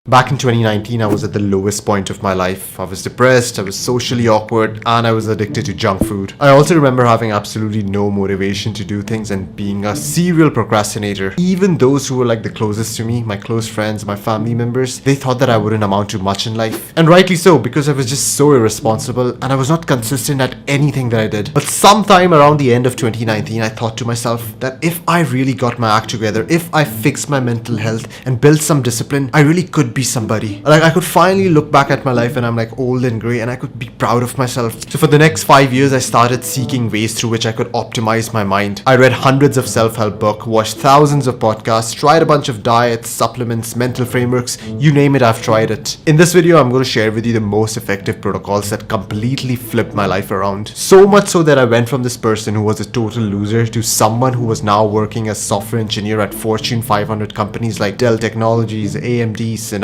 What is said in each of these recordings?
Back in 2019, I was at the lowest point of my life. I was depressed, I was socially awkward, and I was addicted to junk food. I also remember having absolutely no motivation to do things and being a serial procrastinator. Even those who were like the closest to me, my close friends, my family members, they thought that I wouldn't amount to much in life. And rightly so, because I was just so irresponsible and I was not consistent at anything that I did. But sometime around the end of 2019, I thought to myself that if I really got my act together, if I fixed my mental health and built some discipline, I really could be somebody. Like, I could finally look back at my life and I'm like old and grey and I could be proud of myself. So for the next 5 years, I started seeking ways through which I could optimize my mind. I read hundreds of self-help books, watched thousands of podcasts, tried a bunch of diets, supplements, mental frameworks, you name it, I've tried it. In this video, I'm going to share with you the most effective protocols that completely flipped my life around. So much so that I went from this person who was a total loser to someone who was now working as software engineer at Fortune 500 companies like Dell Technologies, AMD, Synopsys.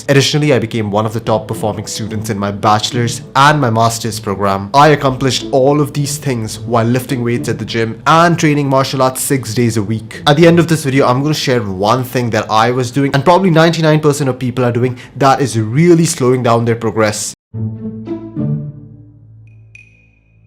Additionally, I became one of the top performing students in my bachelor's and my master's program. I accomplished all of these things while lifting weights at the gym and training martial arts 6 days a week. At the end of this video, I'm going to share one thing that I was doing and probably 99% of people are doing that is really slowing down their progress.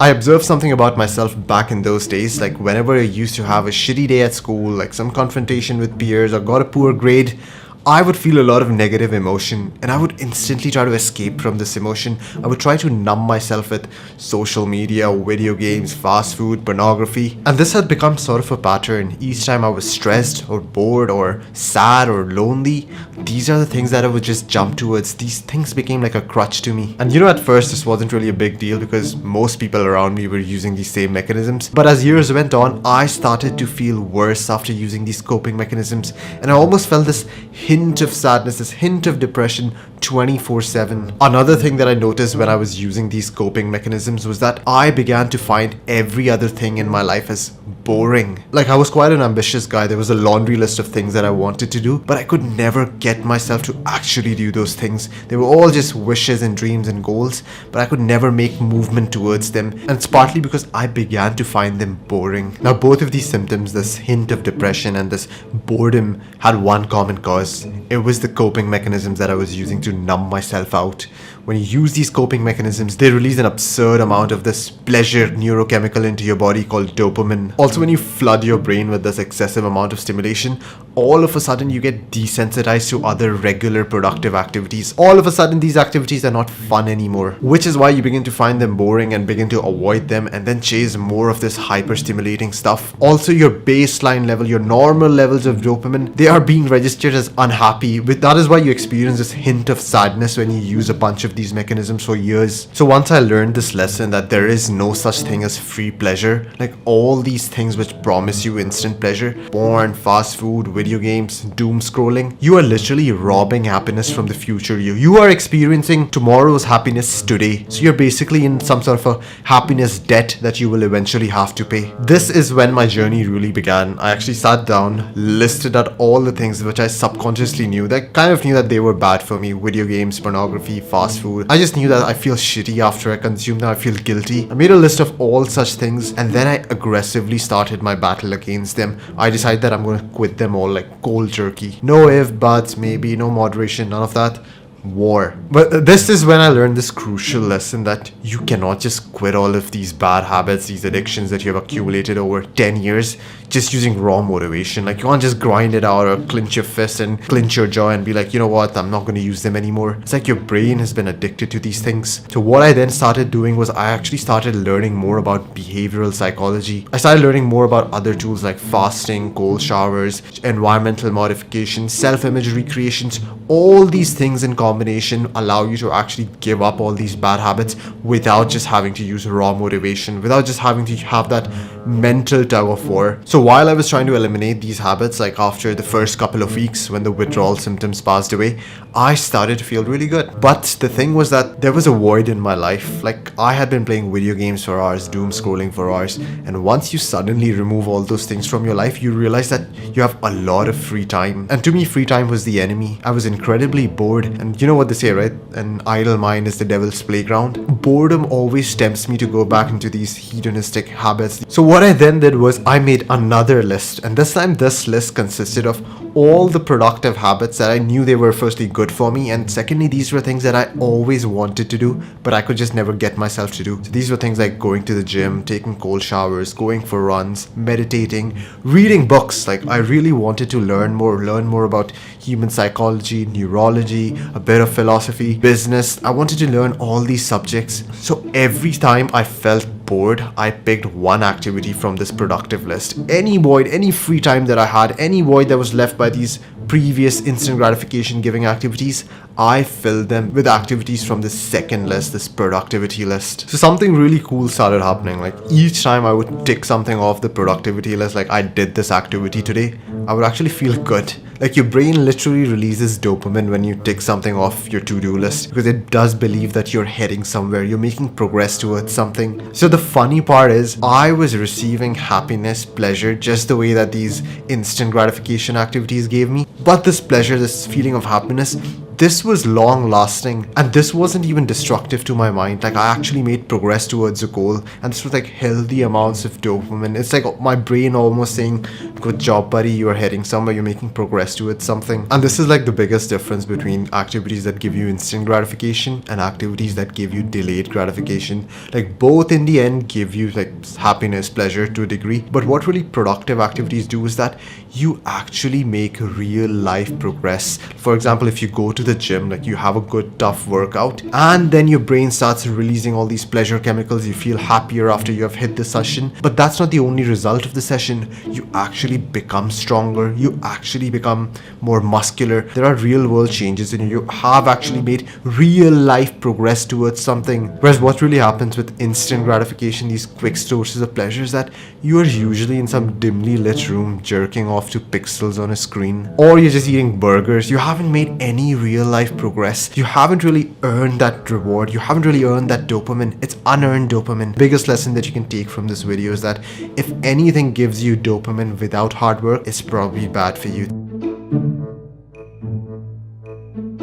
I observed something about myself back in those days, like whenever I used to have a shitty day at school, like some confrontation with peers or got a poor grade, I would feel a lot of negative emotion and I would instantly try to escape from this emotion. I would try to numb myself with social media, video games, fast food, pornography. And this had become sort of a pattern. Each time I was stressed or bored or sad or lonely, these are the things that I would just jump towards. These things became like a crutch to me. And at first this wasn't really a big deal because most people around me were using these same mechanisms. But as years went on, I started to feel worse after using these coping mechanisms. And I almost felt this hint of sadness, this hint of depression 24/7. Another thing that I noticed when I was using these coping mechanisms was that I began to find every other thing in my life as boring. Like, I was quite an ambitious guy. There was a laundry list of things that I wanted to do, but I could never get myself to actually do those things. They were all just wishes and dreams and goals, but I could never make movement towards them. And it's partly because I began to find them boring. Now, both of these symptoms, this hint of depression and this boredom, had one common cause. It was the coping mechanisms that I was using to numb myself out. When you use these coping mechanisms, they release an absurd amount of this pleasure neurochemical into your body called dopamine. Also, when you flood your brain with this excessive amount of stimulation, all of a sudden you get desensitized to other regular productive activities. All of a sudden these activities are not fun anymore, which is why you begin to find them boring and begin to avoid them and then chase more of this hyper stimulating stuff. Also, your baseline level, your normal levels of dopamine, they are being registered as unhappy. That is why you experience this hint of sadness when you use a bunch of these mechanisms for years. So once I learned this lesson that there is no such thing as free pleasure, like all these things which promise you instant pleasure, porn, fast food, video games, doom scrolling, you are literally robbing happiness from the future you. You are experiencing tomorrow's happiness today. So you're basically in some sort of a happiness debt that you will eventually have to pay. This is when my journey really began. I actually sat down, listed out all the things which I subconsciously knew, that kind of knew that they were bad for me. Video games, pornography, fast food. I just knew that I feel shitty after I consume them. I feel guilty. I made a list of all such things and then I aggressively started my battle against them. I decided that I'm going to quit them all like cold turkey. No if, buts, maybe, no moderation, none of that. War. But this is when I learned this crucial lesson that you cannot just quit all of these bad habits, these addictions that you have accumulated over 10 years just using raw motivation. Like, you can't just grind it out or clench your fist and clench your jaw and be like, you know what, I'm not going to use them anymore. It's like your brain has been addicted to these things. So what I then started doing was I actually started learning more about behavioral psychology. I started learning more about other tools like fasting, cold showers, environmental modification, self-image recreations. All these things in combination allow you to actually give up all these bad habits without just having to use raw motivation, without just having to have that mental tug of war. So while I was trying to eliminate these habits, like after the first couple of weeks when the withdrawal symptoms passed away, I started to feel really good. But the thing was that there was a void in my life. Like, I had been playing video games for hours, doom scrolling for hours, and once you suddenly remove all those things from your life, you realize that you have a lot of free time. And to me, free time was the enemy. I was incredibly bored, and you know what they say, right? An idle mind is the devil's playground. Boredom always tempts me to go back into these hedonistic habits. So what I then did was I made a another list, and this time this list consisted of all the productive habits that I knew they were firstly good for me, and secondly these were things that I always wanted to do but I could just never get myself to do. So these were things like going to the gym, taking cold showers, going for runs, meditating, reading books. Like I really wanted to learn more about human psychology, neurology, a bit of philosophy, business. I wanted to learn all these subjects. So every time I felt bored, I picked one activity from this productive list. Any void, any free time that I had, any void that was left by these previous instant gratification giving activities, I filled them with activities from this second list, this productivity list. So something really cool started happening. Like each time I would tick something off the productivity list, like I did this activity today, I would actually feel good. Like your brain literally releases dopamine when you tick something off your to-do list, because it does believe that you're heading somewhere, you're making progress towards something. So the funny part is I was receiving happiness, pleasure, just the way that these instant gratification activities gave me. But this pleasure, this feeling of happiness, this was long lasting, and this wasn't even destructive to my mind. Like I actually made progress towards a goal, and this was like healthy amounts of dopamine. It's like my brain almost saying, good job buddy, you're heading somewhere, you're making progress towards something. And this is like the biggest difference between activities that give you instant gratification and activities that give you delayed gratification. Like both in the end give you like happiness, pleasure to a degree, but what really productive activities do is that you actually make real life progress. For example, if you go to the gym, like you have a good tough workout, and then your brain starts releasing all these pleasure chemicals, you feel happier after you have hit the session. But that's not the only result of the session. You actually become stronger, you actually become more muscular, there are real world changes in you, you have actually made real life progress towards something. Whereas what really happens with instant gratification, these quick sources of pleasure, is that you are usually in some dimly lit room jerking off to pixels on a screen, or you're just eating burgers. You haven't made any real life progress. You haven't really earned that reward. You haven't really earned that dopamine. It's unearned dopamine. Biggest lesson that you can take from this video is that if anything gives you dopamine without hard work, it's probably bad for you.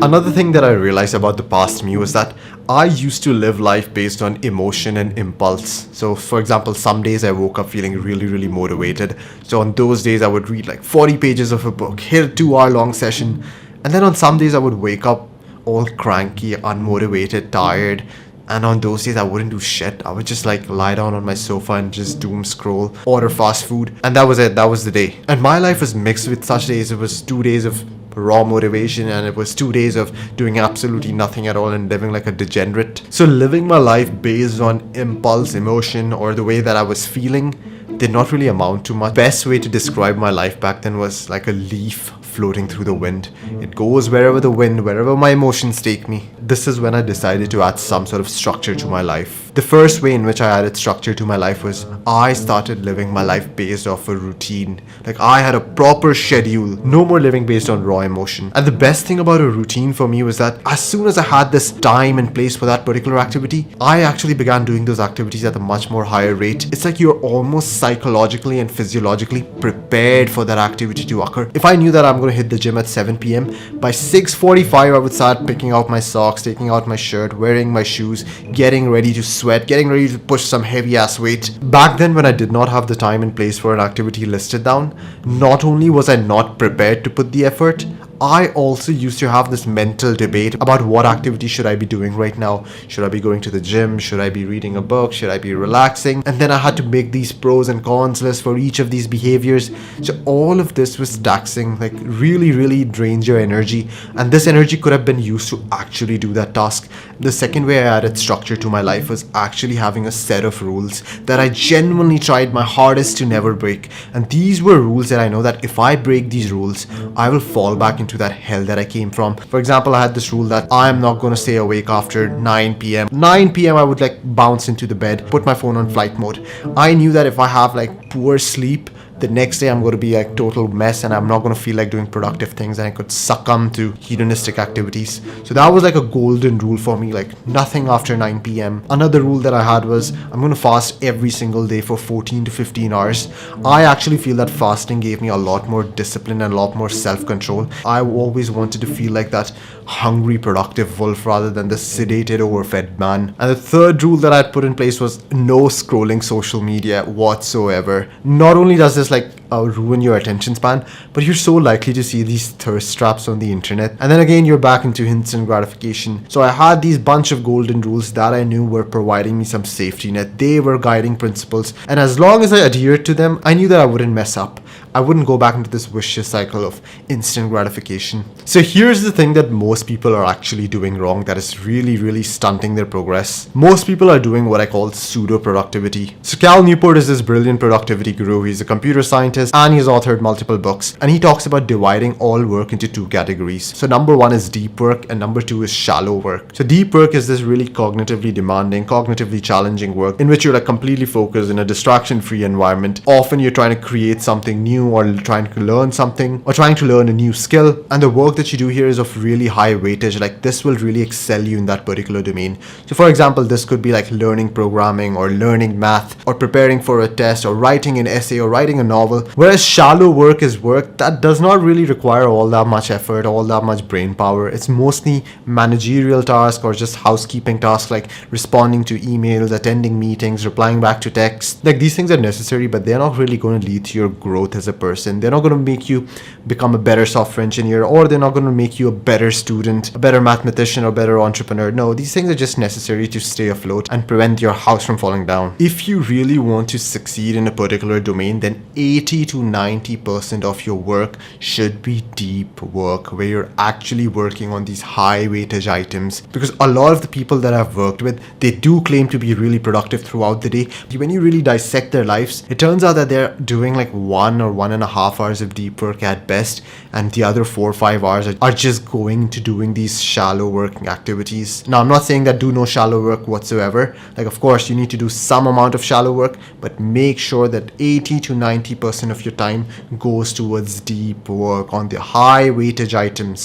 Another thing that I realized about the past me was that I used to live life based on emotion and impulse. So for example, some days I woke up feeling really motivated. So on those days I would read like 40 pages of a book, hit a 2-hour long session. And then on some days I would wake up all cranky, unmotivated, tired. And on those days I wouldn't do shit. I would just like lie down on my sofa and just doom scroll, order fast food. And that was it. That was the day. And my life was mixed with such days. It was 2 days of raw motivation, and it was 2 days of doing absolutely nothing at all and living like a degenerate. So living my life based on impulse, emotion, or the way that I was feeling did not really amount to much. Best way to describe my life back then was like a leaf floating through the wind. It goes wherever the wind, wherever my emotions take me. This is when I decided to add some sort of structure to my life. The first way in which I added structure to my life was I started living my life based off a routine. Like I had a proper schedule, no more living based on raw emotion. And the best thing about a routine for me was that as soon as I had this time and place for that particular activity, I actually began doing those activities at a much more higher rate. It's like you're almost psychologically and physiologically prepared for that activity to occur. If I knew that I'm going to hit the gym at 7 p.m, by 6:45 I would start picking out my socks, taking out my shirt, wearing my shoes, getting ready to sweat, getting ready to push some heavy ass weight. Back then, when I did not have the time and place for an activity listed down, not only was I not prepared to put the effort, I also used to have this mental debate about what activity should I be doing right now. Should I be going to the gym? Should I be reading a book? Should I be relaxing? And then I had to make these pros and cons lists for each of these behaviors. So all of this was taxing, like really drains your energy. And this energy could have been used to actually do that task. The second way I added structure to my life was actually having a set of rules that I genuinely tried my hardest to never break. And these were rules that I know that if I break these rules, I will fall back into that hell that I came from. For example, I had this rule that I am not going to stay awake after 9 p.m. 9 p.m. I would like bounce into the bed, put my phone on flight mode. I knew that if I have like poor sleep, the next day I'm going to be like total mess, and I'm not going to feel like doing productive things, and I could succumb to hedonistic activities. So that was like a golden rule for me, like nothing after 9 p.m. Another rule that I had was I'm going to fast every single day for 14 to 15 hours. I actually feel that fasting gave me a lot more discipline and a lot more self-control. I always wanted to feel like that hungry, productive wolf rather than the sedated, overfed man. And the third rule that I had put in place was no scrolling social media whatsoever. Not only does this like ruin your attention span, but you're so likely to see these thirst traps on the internet. And then again, you're back into instant gratification. So I had these bunch of golden rules that I knew were providing me some safety net. They were guiding principles, and as long as I adhered to them, I knew that I wouldn't mess up. I wouldn't go back into this vicious cycle of instant gratification. So here's the thing that most people are actually doing wrong that is really stunting their progress. Most people are doing what I call pseudo productivity. So Cal Newport is this brilliant productivity guru. He's a computer scientist and he's authored multiple books, and he talks about dividing all work into two categories. So number one is deep work and number two is shallow work. So deep work is this really cognitively demanding, cognitively challenging work in which you're like completely focused in a distraction free environment. Often you're trying to create something new or trying to learn something or trying to learn a new skill, and the work that you do here is of really high weightage. Like this will really excel you in that particular domain. So for example, this could be like learning programming or learning math or preparing for a test or writing an essay or writing a novel. Whereas shallow work is work that does not really require all that much effort, all that much brain power. It's mostly managerial tasks or just housekeeping tasks like responding to emails, attending meetings, replying back to texts. Like these things are necessary, but they're not really going to lead to your growth as a person. They're not going to make you become a better software engineer, or they're not going to make you a better student, a better mathematician, or better entrepreneur. No, these things are just necessary to stay afloat and prevent your house from falling down. If you really want to succeed in a particular domain, then 80 to 90% of your work should be deep work, where you're actually working on these high weightage items. Because a lot of the people that I've worked with, they do claim to be really productive throughout the day. When you really dissect their lives, it turns out that they're doing like 1 or 1.5 hours of deep work at best, and the other 4 or 5 hours are just going to doing these shallow working activities. Now, I'm not saying that do no shallow work whatsoever. Like, of course, you need to do some amount of shallow work, but make sure that 80 to 90% of your time goes towards deep work on the high weightage items.